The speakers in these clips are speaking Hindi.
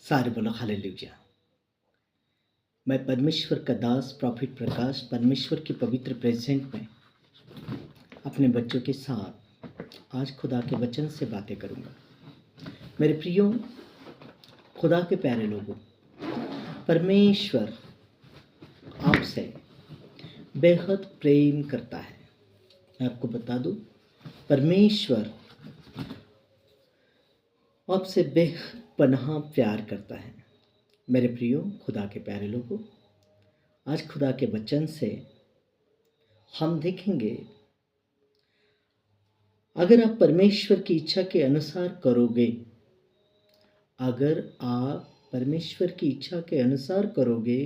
सारे बोलो हालेलुया। मैं परमेश्वर का दास प्रॉफिट प्रकाश परमेश्वर की पवित्र प्रेजेंट में अपने बच्चों के साथ आज खुदा के वचन से बातें करूंगा। मेरे प्रियो, खुदा के प्यारे लोगों, परमेश्वर आपसे बेहद प्रेम करता है। मैं आपको बता दूं, परमेश्वर आपसे बेपनाह प्यार करता है। मेरे प्रियो, खुदा के प्यारे लोगों, आज खुदा के वचन से हम देखेंगे, अगर आप परमेश्वर की इच्छा के अनुसार करोगे, अगर आप परमेश्वर की इच्छा के अनुसार करोगे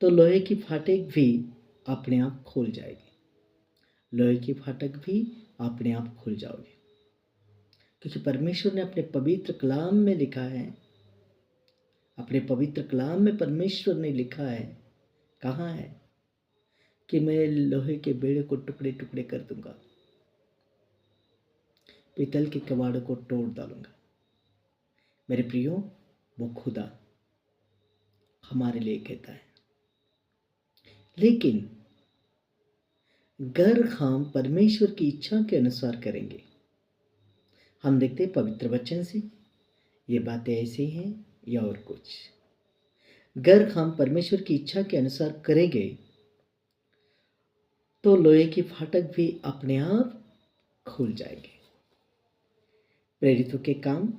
तो लोहे की फाटक भी अपने आप खुल जाएगी। लोहे की फाटक भी अपने आप खुल जाओगे, क्योंकि परमेश्वर ने अपने पवित्र कलाम में लिखा है, अपने पवित्र कलाम में परमेश्वर ने लिखा है, कहा है कि मैं लोहे के बेड़े को टुकड़े टुकड़े कर दूंगा, पीतल के कबाड़ों को तोड़ डालूंगा। मेरे प्रियो, वो खुदा हमारे लिए कहता है। लेकिन अगर हम परमेश्वर की इच्छा के अनुसार करेंगे, हम देखते हैं पवित्र वचन से ये बातें ऐसी हैं या और कुछ। अगर हम परमेश्वर की इच्छा के अनुसार करेंगे तो लोहे की फाटक भी अपने आप खुल जाएंगे। प्रेरितों के काम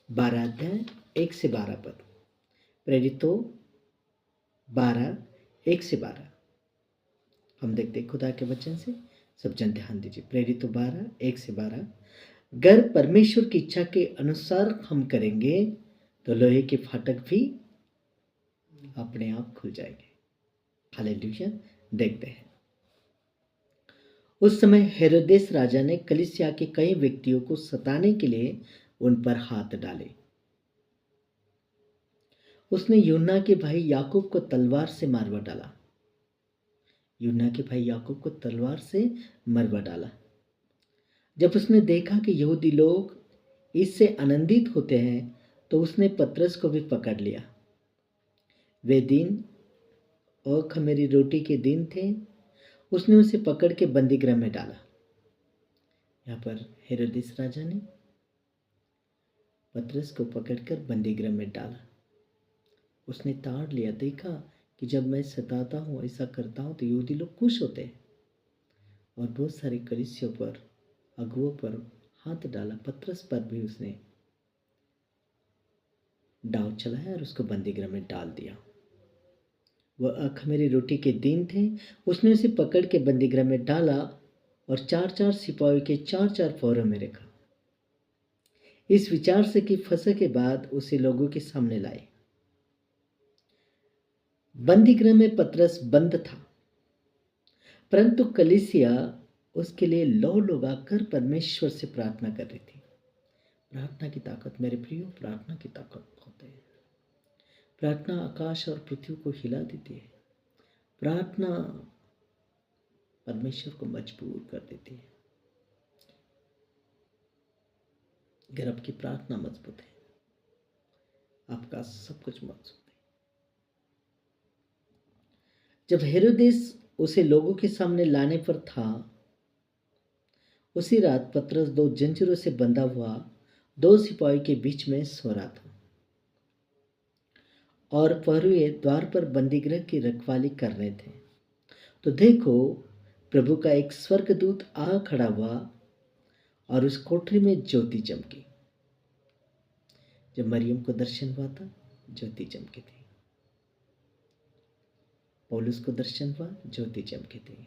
12 अध्याय 1 से 12 पद। प्रेरितों 12 1 से 12 हम देखते हैं खुदा के वचन से। सब जन ध्यान दीजिए। प्रेरितों 12 1 से 12, अगर परमेश्वर की इच्छा के अनुसार हम करेंगे तो लोहे के फाटक भी अपने आप खुल जाएंगे। हालेलुया। देखते हैं। उस समय हेरोदेस राजा ने कलीसिया के कई व्यक्तियों को सताने के लिए उन पर हाथ डाले। उसने यूहन्ना के भाई याकूब को तलवार से मारवा डाला। यूहन्ना के भाई याकूब को तलवार से मरवा डाला। जब उसने देखा कि यहूदी लोग इससे आनंदित होते हैं तो उसने पतरस को भी पकड़ लिया। वे दिन अखमीरी रोटी के दिन थे। उसने उसे पकड़ के बंदीगृह में डाला। यहाँ पर हेरोदेस राजा ने पतरस को पकड़कर बंदीगृह में डाला। उसने ताड़ लिया। देखा कि जब मैं सताता हूँ, ऐसा करता हूँ, तो यहूदी लोग खुश होते हैं और बहुत सारे कलीसियों पर, अगुओं पर हाथ डाला। पतरस पर भी उसने दांव चलाया और उसको बंदीगृह में डाल दिया। वह अखमीरी रोटी के दिन थे। उसने उसे पकड़ के बंदीगृह में डाला और 4-4 सिपाहियों के 4-4 फौरों में रखा। इस विचार से कि फसह के बाद उसे लोगों के सामने लाए। बंदीगृह में पतरस बंद था, परंतु कलीसिया उसके लिए लौ लगाकर परमेश्वर से प्रार्थना कर रही थी। प्रार्थना की ताकत, मेरे प्रियो, प्रार्थना की ताकत बहुत है। प्रार्थना आकाश और पृथ्वी को हिला देती है। प्रार्थना परमेश्वर को मजबूर कर देती है। अगर आपकी प्रार्थना मजबूत है, आपका सब कुछ मजबूत है। जब हेरोदेस उसे लोगों के सामने लाने पर था, उसी रात पतरस 2 जंजीरों से बंधा हुआ 2 सिपाही के बीच में सो रहा था और प्रहरी द्वार पर बंदीगृह की रखवाली कर रहे थे। तो देखो, प्रभु का एक स्वर्गदूत आ खड़ा हुआ और उस कोठरी में ज्योति चमकी। जब मरियम को दर्शन हुआ था, ज्योति चमकी थी। पौलुस को दर्शन हुआ, ज्योति चमकी थी।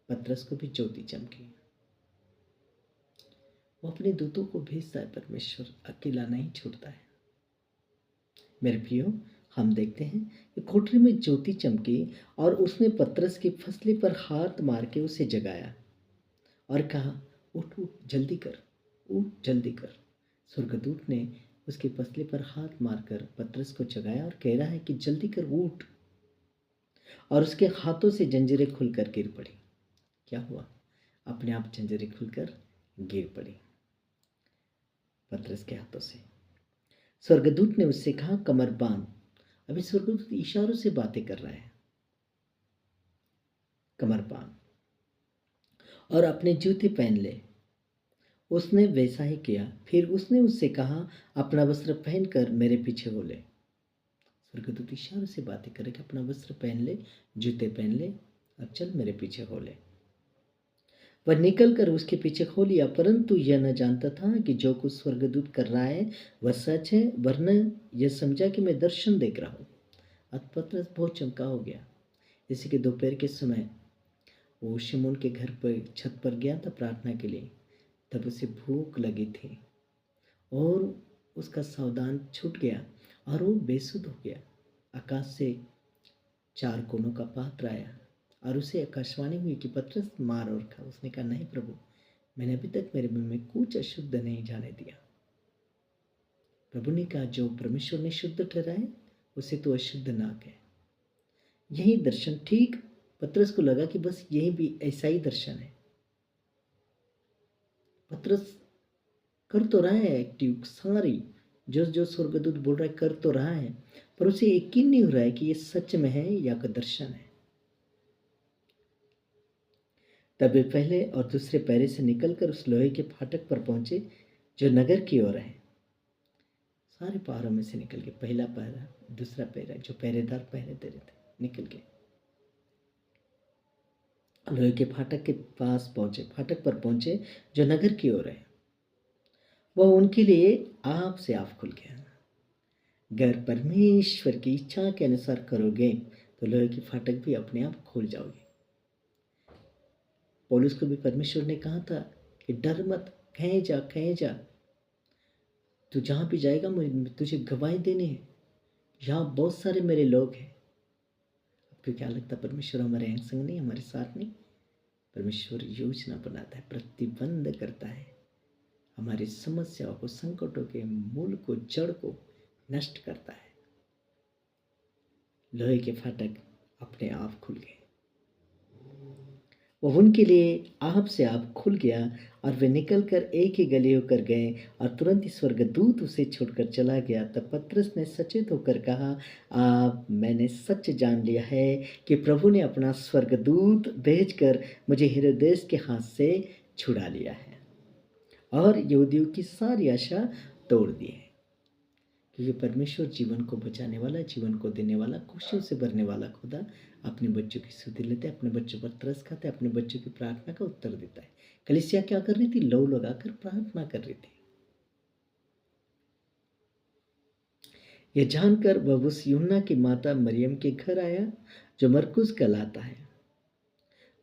पतरस को भी ज्योति चमकी। वो अपने दूतों को भेजता है। परमेश्वर अकेला नहीं छोड़ता है। मेरे प्रियो, हम देखते हैं कि कोठरी में ज्योति चमकी और उसने पतरस की फसली पर हाथ मार के उसे जगाया और कहा, उठ उठ, जल्दी कर, उठ जल्दी कर। स्वर्गदूत ने उसकी फसली पर हाथ मारकर पतरस को जगाया और कह रहा है कि जल्दी कर, उठ। और उसके हाथों से जंजीरें खुलकर गिर पड़ी। क्या हुआ? अपने आप जंजीरें खुलकर गिर पड़ी पतरस के हाथों से। स्वर्गदूत ने उससे कहा, कमर बांध। अभी स्वर्गदूत इशारों से बातें कर रहा है। कमर बांध और अपने जूते पहन ले। उसने वैसा ही किया। फिर उसने उससे कहा, अपना वस्त्र पहनकर मेरे पीछे हो ले। स्वर्गदूत इशारों से बातें करे कि अपना वस्त्र पहन ले, जूते पहन ले और चल मेरे पीछे हो ले। वह निकल कर उसके पीछे हो लिया, परंतु यह न जानता था कि जो कुछ स्वर्गदूत कर रहा है वह सच है, वरना यह समझा कि मैं दर्शन देख रहा हूँ। अब पतरस बहुत चमका हो गया। इसी के दोपहर के समय वो शिमोन के घर पर छत पर गया था प्रार्थना के लिए। तब उसे भूख लगी थी और उसका सावधान छूट गया और वो बेसुध हो गया। आकाश से 4 कोनों का पात्र आया और उसे आकाशवाणी हुई कि पतरस मार और खा। उसने कहा, नहीं प्रभु, मैंने अभी तक मेरे मुंह में कुछ अशुद्ध नहीं जाने दिया। प्रभु ने कहा, जो परमेश्वर ने शुद्ध ठहराए उसे तो अशुद्ध ना कहे। यही दर्शन ठीक पतरस को लगा कि बस यही भी ऐसा ही दर्शन है। पतरस कर तो रहा है एक्टिव सारी जो जो स्वर्गदूत बोल रहा है कर तो रहा है, पर उसे यकीन नहीं हो रहा है कि ये सच में है या का दर्शन है। तब वे पहले और दूसरे पैरे से निकलकर उस लोहे के फाटक पर पहुंचे जो नगर की ओर है। सारे पहरों में से निकल गए, पहला पहरा, दूसरा पहरा, जो पहरेदार पहरे दे रहे थे निकल गए। लोहे के फाटक के पास पहुंचे, फाटक पर पहुंचे जो नगर की ओर है। वह उनके लिए आप से आप खुल गया। अगर परमेश्वर की इच्छा के अनुसार करोगे तो लोहे की फाटक भी अपने आप खुल जाओगे। पौलुस को भी परमेश्वर ने कहा था कि डर मत, कहीं जा कहीं जा, तू जहाँ भी जाएगा मुझे तुझे गवाही देनी है। यहाँ बहुत सारे मेरे लोग हैं। आपको क्या लगता है परमेश्वर हमारे अंग संग नहीं, हमारे साथ नहीं? परमेश्वर योजना बनाता है, प्रतिबंध करता है, हमारी समस्याओं को, संकटों के मूल को, जड़ को नष्ट करता है। लोहे के फाटक अपने आप खुल गए। वह उनके लिए आप से आप खुल गया और वे निकलकर एक ही गली होकर गए और तुरंत ही स्वर्गदूत उसे छोड़कर चला गया। तब पतरस ने सचेत होकर कहा, आप मैंने सच जान लिया है कि प्रभु ने अपना स्वर्गदूत भेजकर मुझे हेरोदेस के हाथ से छुड़ा लिया है और यहूदियों की सारी आशा तोड़ दी है। क्योंकि परमेश्वर जीवन को बचाने वाला, जीवन को देने वाला, खुशियों से भरने वाला खुदा अपने बच्चों की सुधि लेते, अपने बच्चों पर तरस खाते, अपने बच्चों की प्रार्थना का उत्तर देता है। कलीसिया क्या कर रही थी? लौ लगाकर प्रार्थना कर रही थी। यह जानकर वह उस यूहन्ना की माता मरियम के घर आया जो मरकुस कहलाता है।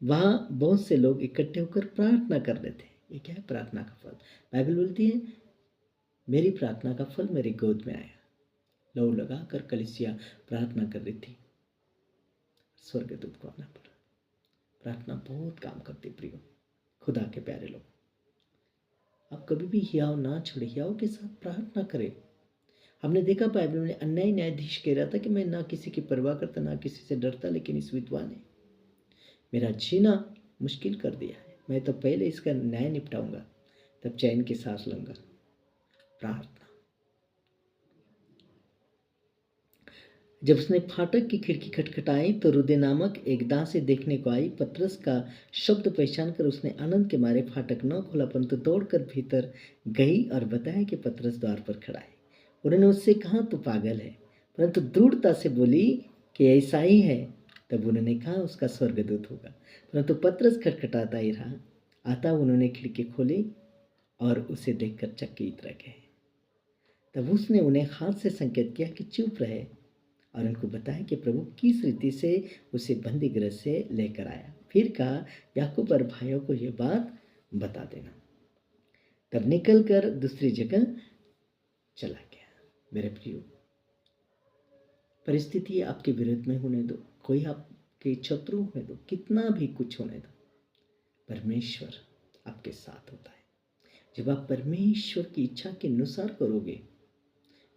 वहां बहुत से लोग इकट्ठे होकर प्रार्थना कर रहे थे। ये क्या है? प्रार्थना का फल। बाइबल बोलती है, मेरी प्रार्थना का फल मेरी गोद में आया। लौ लगाकर कलीसिया प्रार्थना कर रही थी। स्वर्गदूत को आना पड़ा। प्रार्थना बहुत काम करती प्रियो, खुदा के प्यारे लोग। आप कभी भी हियाव ना छोड़े, हियाव के साथ प्रार्थना करें। हमने देखा बाइबल में अन्याय न्यायाधीश कह रहा था कि मैं ना किसी की परवाह करता, ना किसी से डरता, लेकिन इस विधवा ने मेरा जीना मुश्किल कर दिया है। मैं तो पहले इसका न्याय निपटाऊंगा, तब चैन की सांस लूंगा। प्रार्थना। जब उसने फाटक की खिड़की खटखटाई तो रुदे नामक एक दासी देखने को आई। पतरस का शब्द पहचान कर उसने आनंद के मारे फाटक न खोला, परंतु दौड़कर भीतर गई और बताया कि पतरस द्वार पर खड़ा है। उन्होंने उससे कहा, तू पागल है, परंतु दृढ़ता से बोली कि ऐसा ही है। तब उन्होंने कहा, उसका स्वर्गदूत होगा। परंतु पतरस खटखटाता ही रहा। आता उन्होंने खिड़की खोली और उसे देखकर चकित रह गए। तब उसने उन्हें हाथ से संकेत किया कि चुप रहे और उनको बताया कि प्रभु किस रीति से उसे बंदी गृह से लेकर आया। फिर कहा, याकूब और भाइयों को यह बात बता देना। तब निकलकर दूसरी जगह चला गया। मेरे प्रियो, परिस्थिति आपके विरुद्ध में होने दो, कोई आपके शत्रु होने दो, कितना भी कुछ होने दो, परमेश्वर आपके साथ होता है। जब आप परमेश्वर की इच्छा के अनुसार करोगे,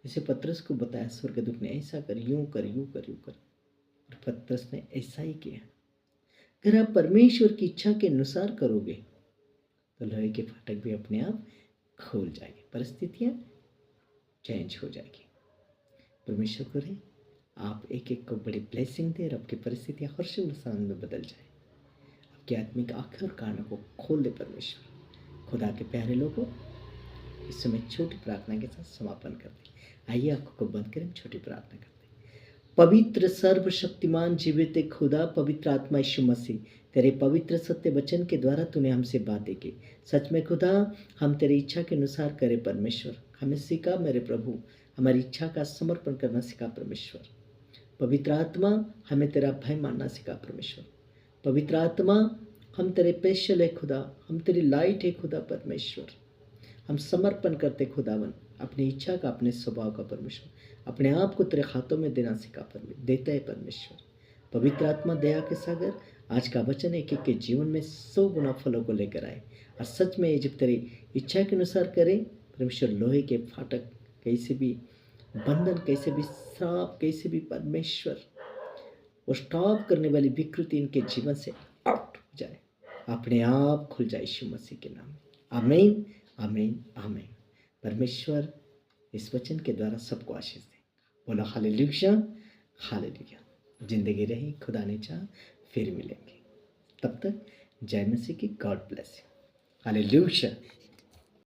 जैसे पतरस को बताया स्वर्गदूत ने, ऐसा कर, यूं कर, यूं कर, यूं कर, और पतरस ने ऐसा ही किया। अगर आप परमेश्वर की इच्छा के अनुसार करोगे तो लोहे के फाटक भी अपने आप खोल जाएंगे। परिस्थितियां चेंज हो जाएगी। परमेश्वर करे आप एक एक को बड़ी ब्लेसिंग दे और आपकी परिस्थितियाँ हर्ष उल्लास में बदल जाए। आपकी आत्मिक आंखें और कानों को खोल दे परमेश्वर। खुदा के प्यारे लोगों, इस समय छोटी प्रार्थना के साथ समापन करते हैं। आइए आंखों को बंद करें, छोटी प्रार्थना करते हैं। पवित्र सर्वशक्तिमान जीवित खुदा, पवित्र आत्मा यीशु मसीह, तेरे पवित्र सत्य वचन के द्वारा तूने हमसे बातें की। सच में खुदा, हम तेरी इच्छा के अनुसार करें परमेश्वर। हमें सिखा मेरे प्रभु, हमारी इच्छा का समर्पण करना सिखा परमेश्वर। पवित्र आत्मा, हमें तेरा भय मानना सिखा परमेश्वर। पवित्र आत्मा, हम तेरे पेशल है खुदा, हम तेरी लाइट है खुदा परमेश्वर। हम समर्पण करते खुदावन अपनी इच्छा का, अपने स्वभाव का परमेश्वर, अपने आप को तेरे हाथों में देना सिखा देता है परमेश्वर। पवित्र आत्मा दया के सागर, आज का वचन एक एक के जीवन में 100 गुना फलों को लेकर आए और सच में ये जब तेरी इच्छा के अनुसार करें परमेश्वर, लोहे के फाटक कैसे भी बंधन, कैसे भी श्राप, कैसे भी परमेश्वर वो स्टॉप करने वाली विकृति इनके जीवन से आउट हो जाए, अपने आप खुल जाए यीशु मसीह के नाम में। आमीन, आमीन, आमीन। परमेश्वर इस वचन के द्वारा सबको आशीष दे। बोलो हालेलुया, हालेलुया। जिंदगी रही, खुदा ने चाहा फिर मिलेंगे। तब तक जय मसीह की। God bless you. हालेलुया।